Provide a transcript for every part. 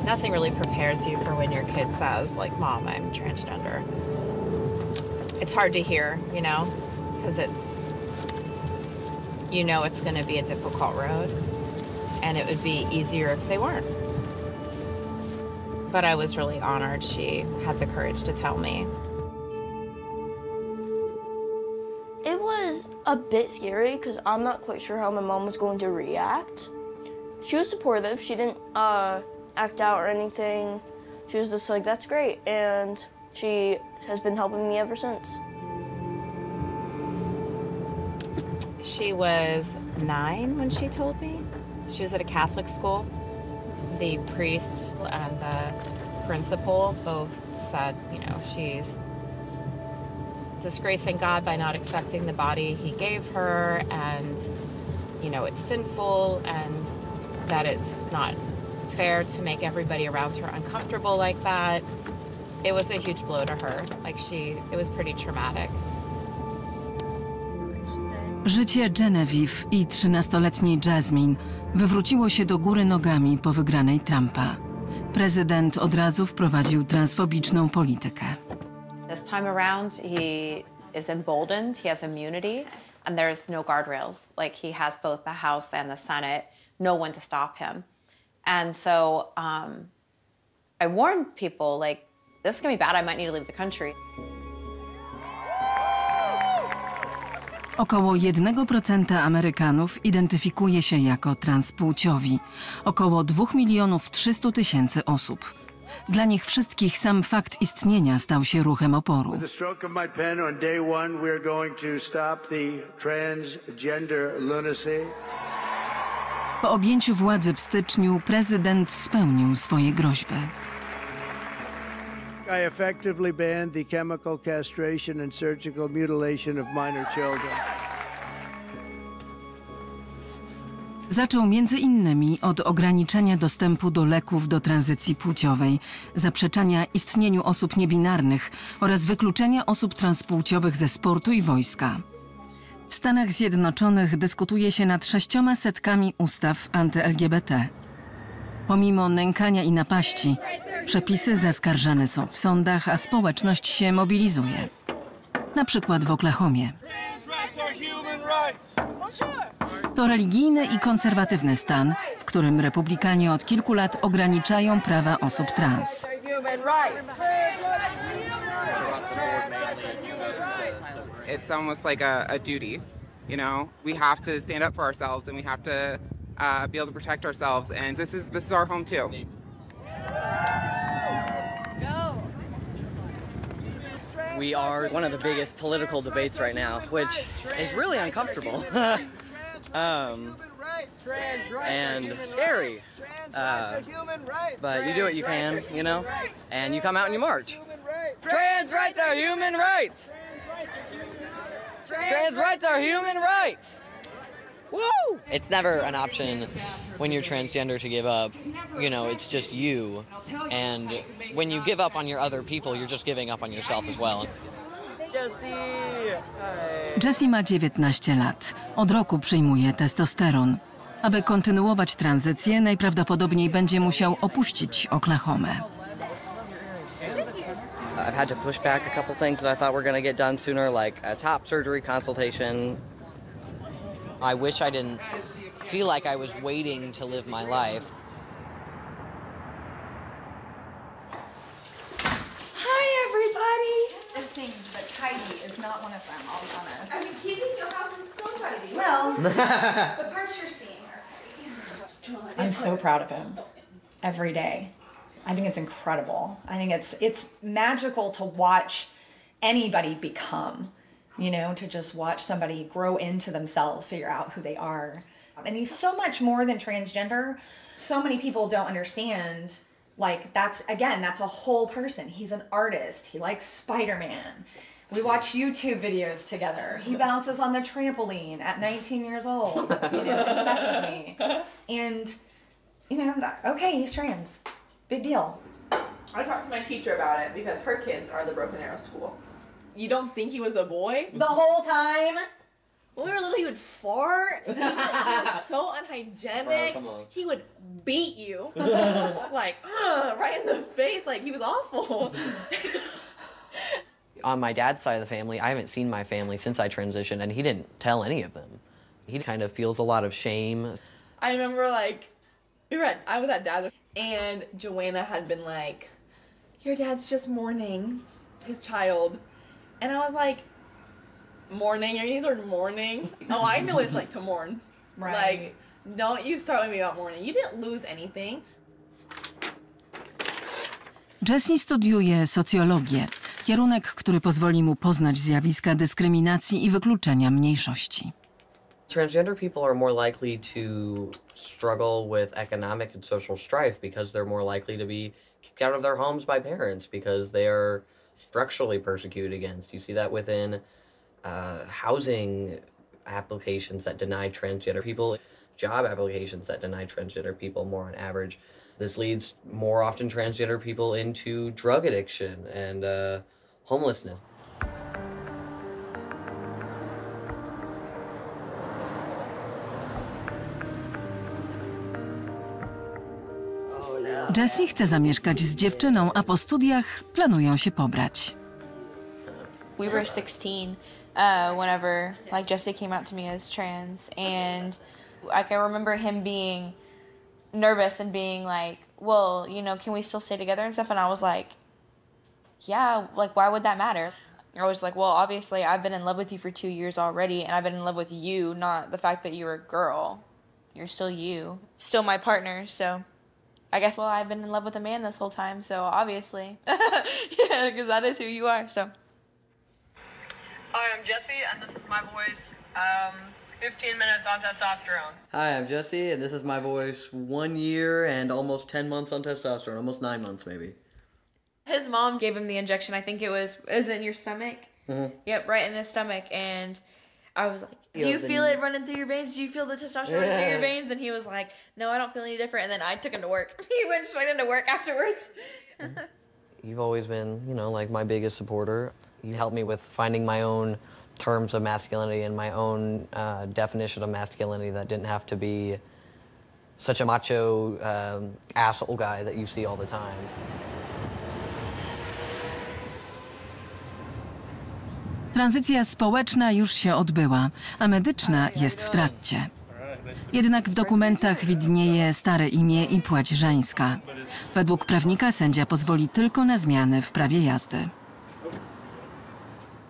Nothing really prepares you for when your kid says, like, Mom, I'm transgender. It's hard to hear, you know, because it's going to be a difficult road, and it would be easier if they weren't. But I was really honored she had the courage to tell me. It was a bit scary because I'm not quite sure how my mom was going to react. She was supportive. She didn't act out or anything. She was just like, that's great, and she has been helping me ever since. She was 9 when she told me. She was at a Catholic school. The priest and the principal both said, you know, she's disgracing God by not accepting the body he gave her, and, you know, it's sinful, and that it's not fair to make everybody around her uncomfortable like that. It was a huge blow to her. Like, it was pretty traumatic. Życie Genevieve i 13-letniej Jasmine wywróciło się do góry nogami po wygranej Trumpa. Prezydent od razu wprowadził transfobiczną politykę. This time around, he is emboldened, he has immunity, and there's no guardrails. Like, he has both the House and the Senate, no one to stop him. And so I warned people, like, this is gonna be bad, I might need to leave the country. Około 1% Amerykanów identyfikuje się jako transpłciowi. Około 2 300 000 osób. Dla nich wszystkich sam fakt istnienia stał się ruchem oporu. Po objęciu władzy w styczniu prezydent spełnił swoje groźby. I effectively banned the chemical castration and surgical mutilation of minor children. Zaczął między innymi od ograniczenia dostępu do leków do tranzycji płciowej, zaprzeczania istnieniu osób niebinarnych oraz wykluczenia osób transpłciowych ze sportu i wojska. W Stanach Zjednoczonych dyskutuje się nad 600 ustaw anty-LGBT. Pomimo nękania i napaści, przepisy zaskarżane są w sądach, a społeczność się mobilizuje. Na przykład w Oklahomie. To religijny i konserwatywny stan, w którym republikanie od kilku lat ograniczają prawa osób trans. It's almost like a duty, you know? We have to stand up for ourselves, and we have to be able to protect ourselves, and this is our home too. Let's go. We are one of the biggest political debates right now, which is really uncomfortable and scary. But you do what you can, you know, and you come out and you march. Trans rights are human rights. Trans rights are human rights. Woo! It's never an option when you're transgender to give up. You know, it's just you. And when you give up on your other people, you're just giving up on yourself as well. Jessie ma 19 lat. Od roku przyjmuje testosteron. Aby kontynuować tranzycję, najprawdopodobniej będzie musiał opuścić Oklahomę. I've had to push back a couple things that I thought were going to get done sooner, like a top surgery consultation. I wish I didn't feel like I was waiting to live my life. Hi, everybody! There's things, but tidy is not one of them, I'll be honest. I mean, keeping your house is so tidy. Well, the parts you're seeing are tidy. I'm so proud of him every day. I think it's incredible. I think it's magical to watch anybody become, you know, to just watch somebody grow into themselves, figure out who they are. And he's so much more than transgender. So many people don't understand, like, that's a whole person. He's an artist. He likes Spider-Man. We watch YouTube videos together. He bounces on the trampoline at 19 years old, you know, incessantly. And, you know, okay, he's trans. Big deal. I talked to my teacher about it because her kids are the Broken Arrow school. You don't think he was a boy? The whole time? When we were little, he would fart. He was so unhygienic. Bro, come on. He would beat you, like right in the face. Like he was awful. On my dad's side of the family, I haven't seen my family since I transitioned, and he didn't tell any of them. He kind of feels a lot of shame. I remember like I was at dad's, and Joanna had been like, "Your dad's just mourning his child," and I was like, "Mourning? You're using the word mourning? Oh, I know what it's like to mourn. Right. Like, don't you start with me about mourning. You didn't lose anything." Jessie studiuje socjologię, kierunek, który pozwoli mu poznać zjawiska dyskryminacji i wykluczenia mniejszości. Transgender people are more likely to struggle with economic and social strife because they're more likely to be kicked out of their homes by parents because they are structurally persecuted against. You see that within housing applications that deny transgender people, job applications that deny transgender people more on average. This leads more often transgender people into drug addiction and homelessness. Jessie chce zamieszkać z dziewczyną, a po studiach planują się pobrać. We were 16 whenever like Jesse came out to me as trans, and I can remember him being nervous and being like, well, you know, can we still stay together and stuff? And I was like, yeah, like why would that matter? I was like, well, obviously I've been in love with you for 2 years already, and I've been in love with you, not the fact that you're a girl. You're still you, still my partner, so I guess, well, I've been in love with a man this whole time, so obviously, yeah, because that is who you are, so. Hi, I'm Jesse, and this is my voice. 15 minutes on testosterone. Hi, I'm Jesse, and this is my voice. 1 year and almost 10 months on testosterone, almost 9 months maybe. His mom gave him the injection. I think it was in your stomach? Mm-hmm. Yep, right in his stomach, and I was like, do you feel it running through your veins? Do you feel the testosterone running through your veins? And he was like, no, I don't feel any different. And then I took him to work. He went straight into work afterwards. You've always been, you know, like my biggest supporter. You helped me with finding my own terms of masculinity and my own definition of masculinity that didn't have to be such a macho asshole guy that you see all the time. Tranzycja społeczna już się odbyła, a medyczna jest w trakcie. Jednak w dokumentach widnieje stare imię i płeć żeńska. Według prawnika sędzia pozwoli tylko na zmiany w prawie jazdy.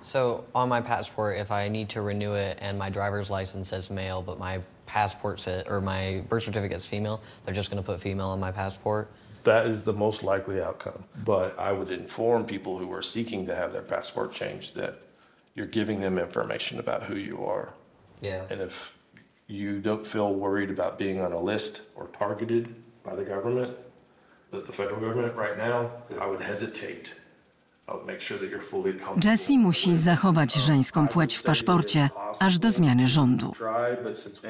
So on my passport, if I need to renew it and my driver's license says male, but my passport says, or my birth certificate is female, they're just going to put female on my passport. That is the most likely outcome. But I would inform people who are seeking to have their passport changed that you're giving them information about who you are. Yeah. And if you don't feel worried about being on a list or targeted by the government, the federal government right now, I would hesitate. I would make sure that you're fully comfortable. Jessie musi zachować żeńską płeć w paszporcie, aż do zmiany rządu.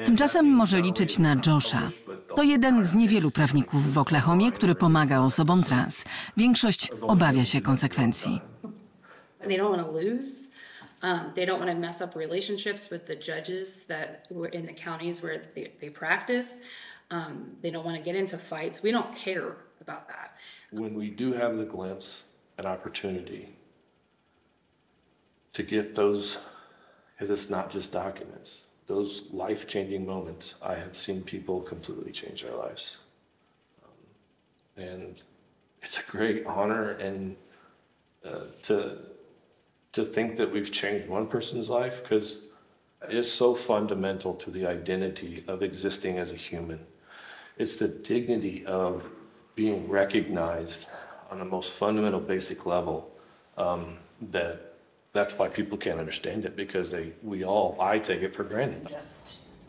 Tymczasem może liczyć na Josha. To jeden z niewielu prawników w Oklahomie, który pomaga osobom trans. Większość obawia się konsekwencji. They don't want to lose. They don't want to mess up relationships with the judges that were in the counties where they practice. They don't want to get into fights. We don't care about that. When we do have the glimpse and opportunity to get those, because it's not just documents, those life-changing moments, I have seen people completely change their lives. And it's a great honor and to think that we've changed one person's life, because it's so fundamental to the identity of existing as a human. It's the dignity of being recognized on a most fundamental basic level that's why people can't understand it, because I take it for granted.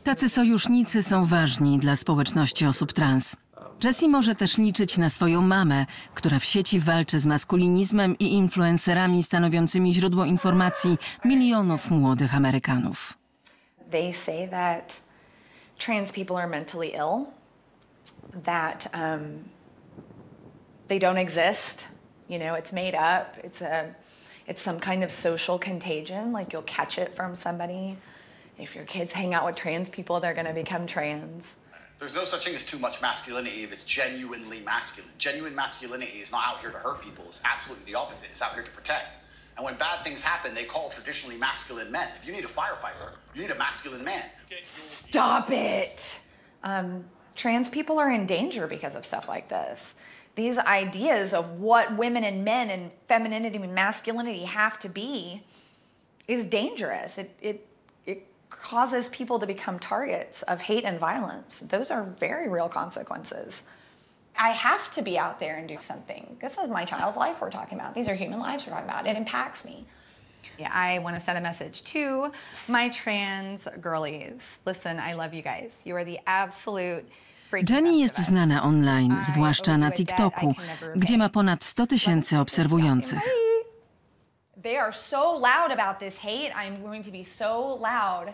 Tacy sojusznicy są ważni dla społeczności osób trans. Jessie może też liczyć na swoją mamę, która w sieci walczy z maskulinizmem i influencerami stanowiącymi źródło informacji milionów młodych Amerykanów. They say that trans people are mentally ill, that they don't exist. You know, it's made up. It's some kind of social contagion, like you'll catch it from somebody. if your kids hang out with trans people, they're gonna become trans. There's no such thing as too much masculinity if it's genuinely masculine. Genuine masculinity is not out here to hurt people. It's absolutely the opposite. It's out here to protect. And when bad things happen, they call traditionally masculine men. If you need a firefighter, you need a masculine man. Stop it! Trans people are in danger because of stuff like this. These ideas of what women and men and femininity and masculinity have to be is dangerous. It causes people to become targets of hate and violence. Those are very real consequences. I have to be out there and do something. This is my child's life we're talking about. These are human lives we're talking about. It impacts me. Yeah, I want to send a message to my trans girlies. Listen, I love you guys. You are the absolute freaking Jenny best jest of us. znana online, zwłaszcza na TikToku, gdzie ma ponad 100 000 obserwujących. They are so loud about this hate. I'm going to be so loud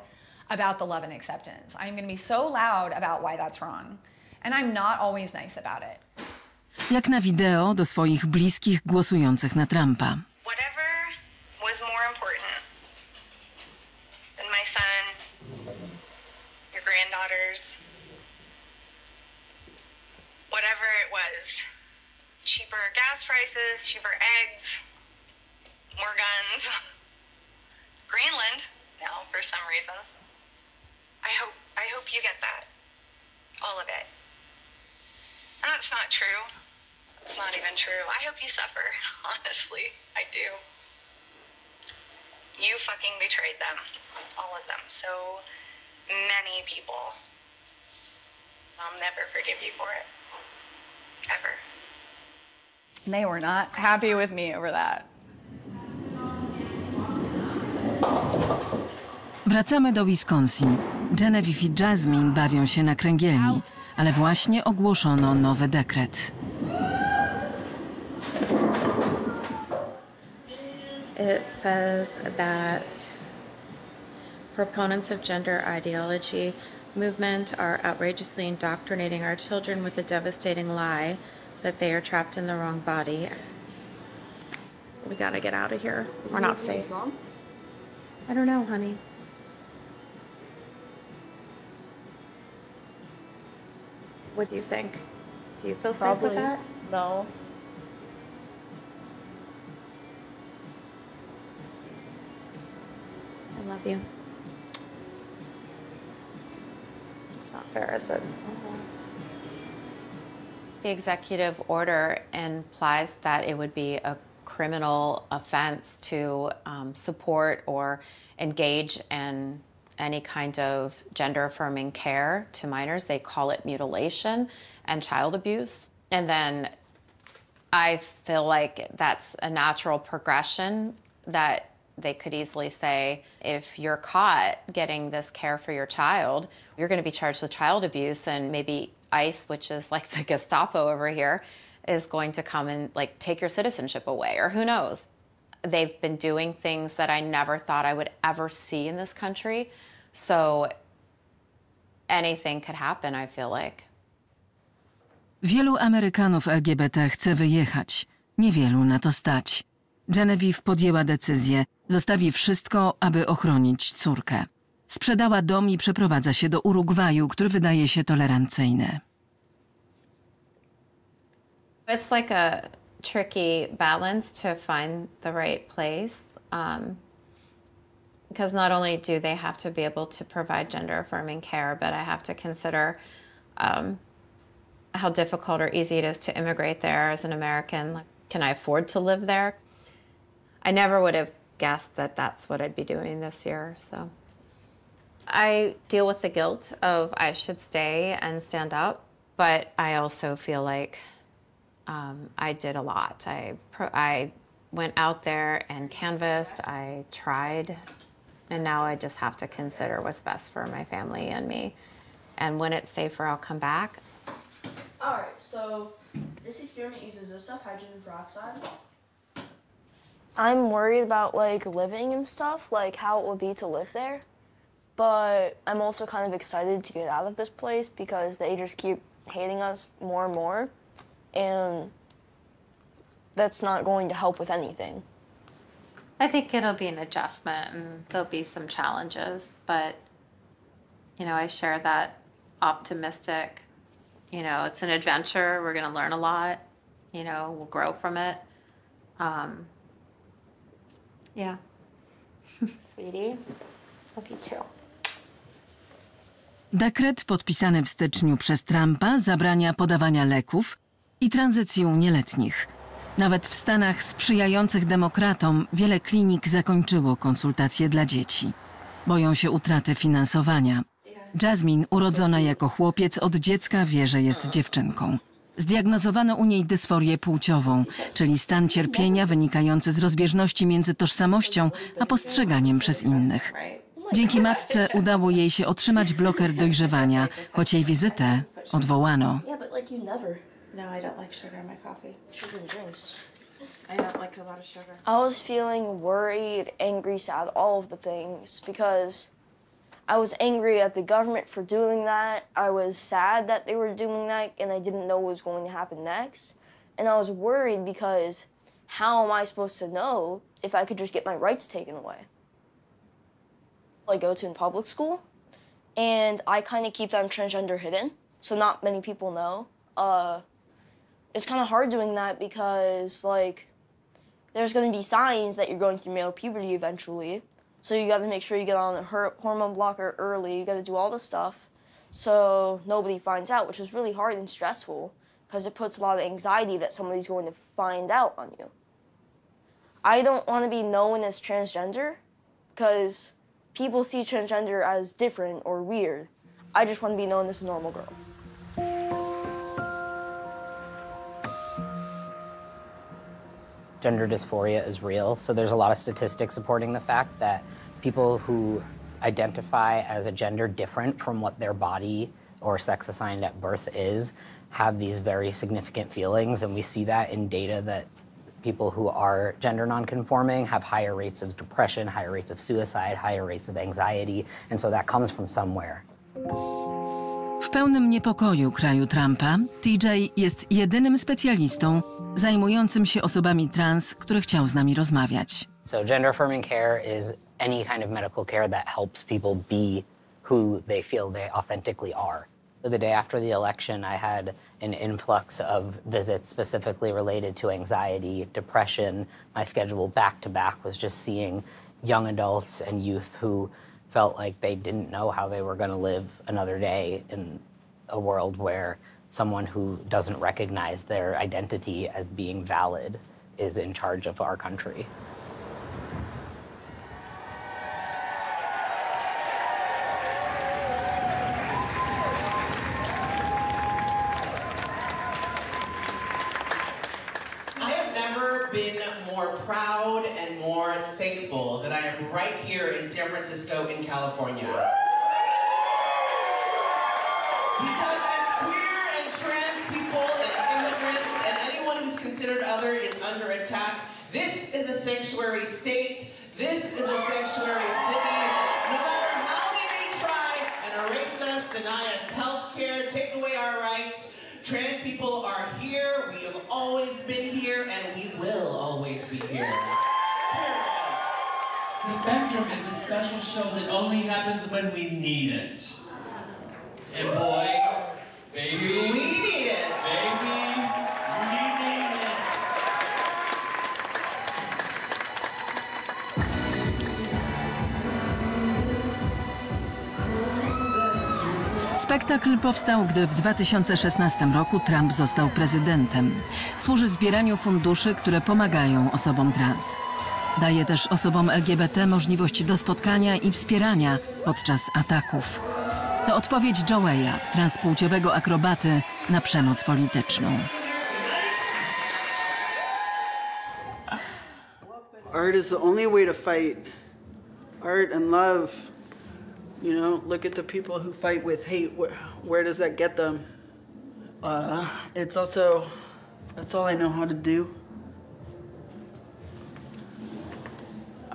about the love and acceptance. I'm going to be so loud about why that's wrong. And I'm not always nice about it. Jak na wideo do swoich bliskich głosujących na Trumpa. Whatever was more important than my son, your granddaughters, whatever it was, cheaper gas prices, cheaper eggs, more guns, Greenland now for some reason. I hope you get that, all of it. And that's not true. It's not even true. I hope you suffer, honestly, I do. You fucking betrayed them, all of them, so many people. I'll never forgive you for it, ever. They were not happy with me over that. Wracamy do Wisconsin. Genevieve i Jasmine bawią się na kręgielni, ale właśnie ogłoszono nowy dekret. It says that proponents of gender ideology movement are outrageously indoctrinating our children with the devastating lie that they are trapped in the wrong body. We gotta get out of here. We're not safe. I don't know, honey. What do you think? Do you feel safe with that? No. I love you. It's not fair, is it? The executive order implies that it would be a criminal offense to support or engage in any kind of gender-affirming care to minors. They call it mutilation and child abuse. And then I feel like that's a natural progression that they could easily say, if you're caught getting this care for your child, you're going to be charged with child abuse, and maybe ICE, which is like the Gestapo over here, is going to come and like take your citizenship away, or who knows. They've been doing things that I never thought I would ever see in this country. So anything could happen, I feel like. Wielu Amerykanów LGBT chce wyjechać. Niewielu na to stać. Genevieve podjęła decyzję. Zostawi wszystko, aby ochronić córkę. Sprzedała dom i przeprowadza się do Urugwaju, który wydaje się tolerancyjny. It's like a tricky balance to find the right place. Because not only do they have to be able to provide gender-affirming care, but I have to consider how difficult or easy it is to immigrate there as an American. Like, can I afford to live there? I never would have guessed that that's what I'd be doing this year, so. I deal with the guilt of I should stay and stand up, but I also feel like I did a lot. I went out there and canvassed, I tried, and now I just have to consider what's best for my family and me. And when it's safer, I'll come back. All right, so this experiment uses this stuff, hydrogen peroxide. I'm worried about like living and stuff, like how it would be to live there. But I'm also kind of excited to get out of this place because they just keep hating us more and more. And that's not going to help with anything. I think it'll be an adjustment and there'll be some challenges, but You know, I share that optimistic, you know, it's an adventure. We're going to learn a lot. You know, we'll grow from it. Yeah. Sweetie, love you too. Dekret podpisany w styczniu przez Trumpa zabrania podawania leków i tranzycji u nieletnich. Nawet w Stanach sprzyjających demokratom wiele klinik zakończyło konsultacje dla dzieci. Boją się utraty finansowania. Jasmine, urodzona jako chłopiec, od dziecka wie, że jest dziewczynką. Zdiagnozowano u niej dysforię płciową, czyli stan cierpienia wynikający z rozbieżności między tożsamością a postrzeganiem przez innych. Dzięki matce udało jej się otrzymać bloker dojrzewania, choć jej wizytę odwołano. I was feeling worried, angry, sad, all of the things, because I was angry at the government for doing that. I was sad that they were doing that, and I didn't know what was going to happen next. And I was worried because how am I supposed to know if I could just get my rights taken away? I go to in public school, and I kind of keep that I'm transgender hidden, so not many people know. It's kind of hard doing that because, like, there's going to be signs that you're going through male puberty eventually. So you got to make sure you get on a hormone blocker early. You got to do all this stuff so nobody finds out, which is really hard and stressful because it puts a lot of anxiety that somebody's going to find out on you. I don't want to be known as transgender because people see transgender as different or weird. I just want to be known as a normal girl. Gender dysphoria is real, so there's a lot of statistics supporting the fact that people who identify as a gender different from what their body or sex assigned at birth is have these very significant feelings, and we see that in data that people who are gender nonconforming have higher rates of depression, higher rates of suicide, higher rates of anxiety, and so that comes from somewhere. W pełnym niepokoju kraju Trumpa, TJ jest jedynym specjalistą zajmującym się osobami trans, który chciał z nami rozmawiać. So gender affirming care is any kind of medical care that helps people be who they feel they authentically are. The day after the election, I had an influx of visits specifically related to anxiety, depression. My schedule back to back was just seeing young adults and youth who felt like they didn't know how they were going to live another day in a world where someone who doesn't recognize their identity as being valid is in charge of our country. I have never been more proud and more thankful that I am right here in San Francisco in California. Because as queer and trans people and immigrants and anyone who's considered other is under attack, this is a sanctuary state, this is a sanctuary city. No matter how they may try and erase us, deny us health care, take away our rights, trans people are here, we have always been here, and we will always be here. Spectrum is a special show that only happens when we need it. And boy, baby, do we need it? Baby, we need it. Spektakl powstał, gdy w 2016 roku Trump został prezydentem. Służy zbieraniu funduszy, które pomagają osobom trans. Daje też osobom LGBT możliwość do spotkania i wspierania podczas ataków. To odpowiedź Joeya, transpłciowego akrobaty, na przemoc polityczną. Art is the only way to fight. Art and love. You know, look at the people who fight with hate. Where does that get them? It's also, that's all I know how to do.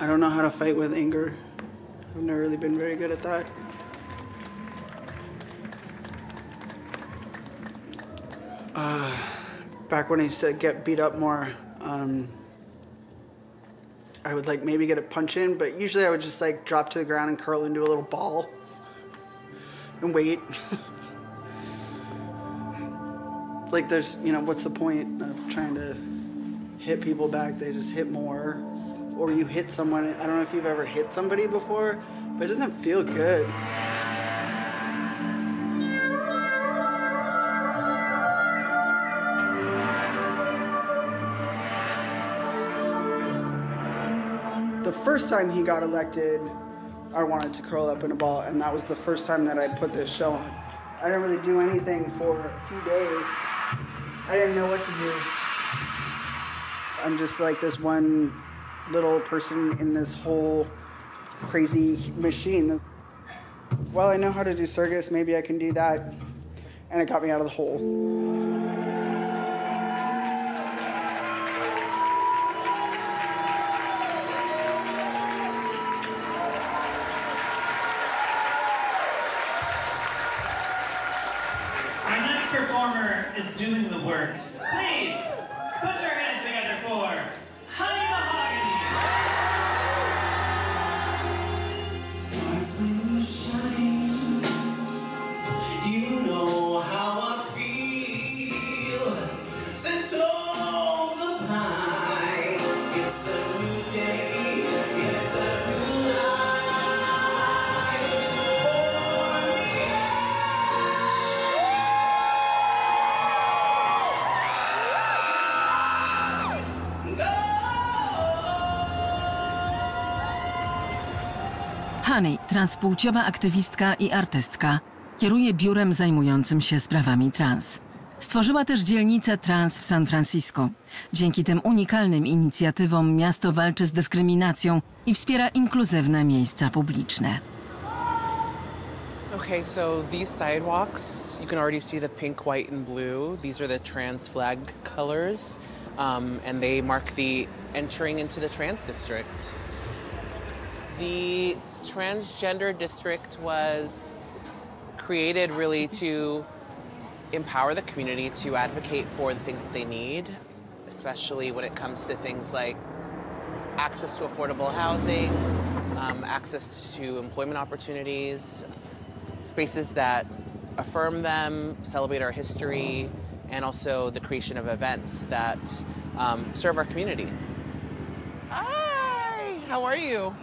I don't know how to fight with anger. I've never really been very good at that. Back when I used to get beat up more, I would like maybe get a punch in, but usually I would just like drop to the ground and curl into a little ball. and wait. Like there's, you know, what's the point of trying to hit people back? They just hit more. Or you hit someone, I don't know if you've ever hit somebody before, but it doesn't feel good. The first time he got elected, I wanted to curl up in a ball, and that was the first time that I put this show on. I didn't really do anything for a few days. I didn't know what to do. I'm just like this one little person in this whole crazy machine. Well, I know how to do circus, maybe I can do that. And it got me out of the hole. Our next performer is doing the work. Please, put your hands together for Honey Mahogany. Stars when you shine, you know how I feel. Scent of the pine, it's a new day, it's a new life for me. Honey, transpłciowa aktywistka i artystka, kieruje biurem zajmującym się sprawami trans. Stworzyła też dzielnicę trans w San Francisco. Dzięki tym unikalnym inicjatywom miasto walczy z dyskryminacją i wspiera inkluzywne miejsca publiczne. Okay, so these sidewalks, you can already see the pink, white, and blue. These are the trans flag colors, and they mark the entering into the trans district. The transgender district was created really to empower the community to advocate for the things that they need, especially when it comes to things like access to affordable housing, access to employment opportunities, spaces that affirm them, celebrate our history, and also the creation of events that serve our community. Hi, how are you?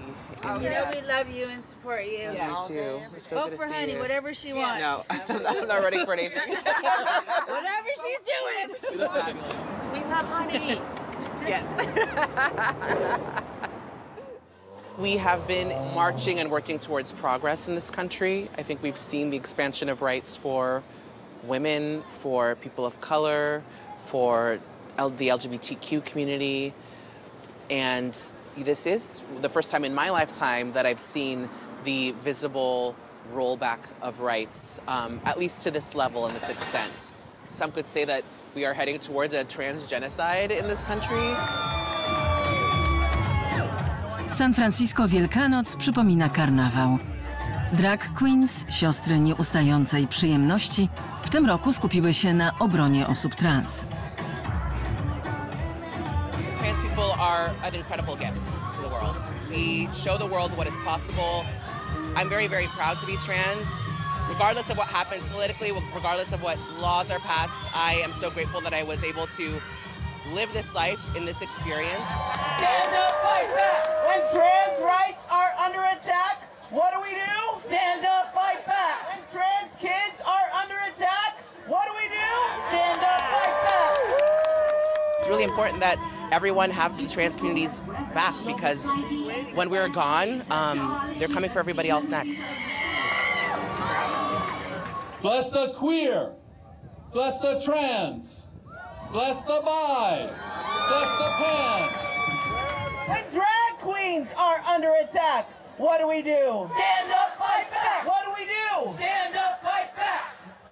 You know we love you and support you. Yes. Me too. It's so Vote good to for see Honey, you. whatever she wants. No, I'm not ready for anything. Whatever she's doing. You look fabulous. We love Honey. Yes. We have been marching and working towards progress in this country. I think we've seen the expansion of rights for women, for people of color, for the LGBTQ community, and this is the first time in my lifetime that I've seen the visible rollback of rights, at least to this level and this extent. Some could say that we are heading towards a trans genocide in this country. San Francisco Wielkanoc przypomina karnawał. Drag queens, siostry nieustającej przyjemności, w tym roku skupiły się na obronie osób trans. Trans people are an incredible gift to the world. We show the world what is possible. I'm very, very proud to be trans. Regardless of what happens politically, regardless of what laws are passed, I am so grateful that I was able to live this life in this experience. Stand up, fight back! When trans rights are under attack, what do we do? Stand up, fight back! When trans kids are under attack, what do we do? Stand up, fight back! It's really important that everyone have the trans communities back, because when we're gone, they're coming for everybody else next. Bless the queer, bless the trans, bless the bi, bless the pan. When drag queens are under attack, what do we do? Stand up, fight back! What do we do? Stand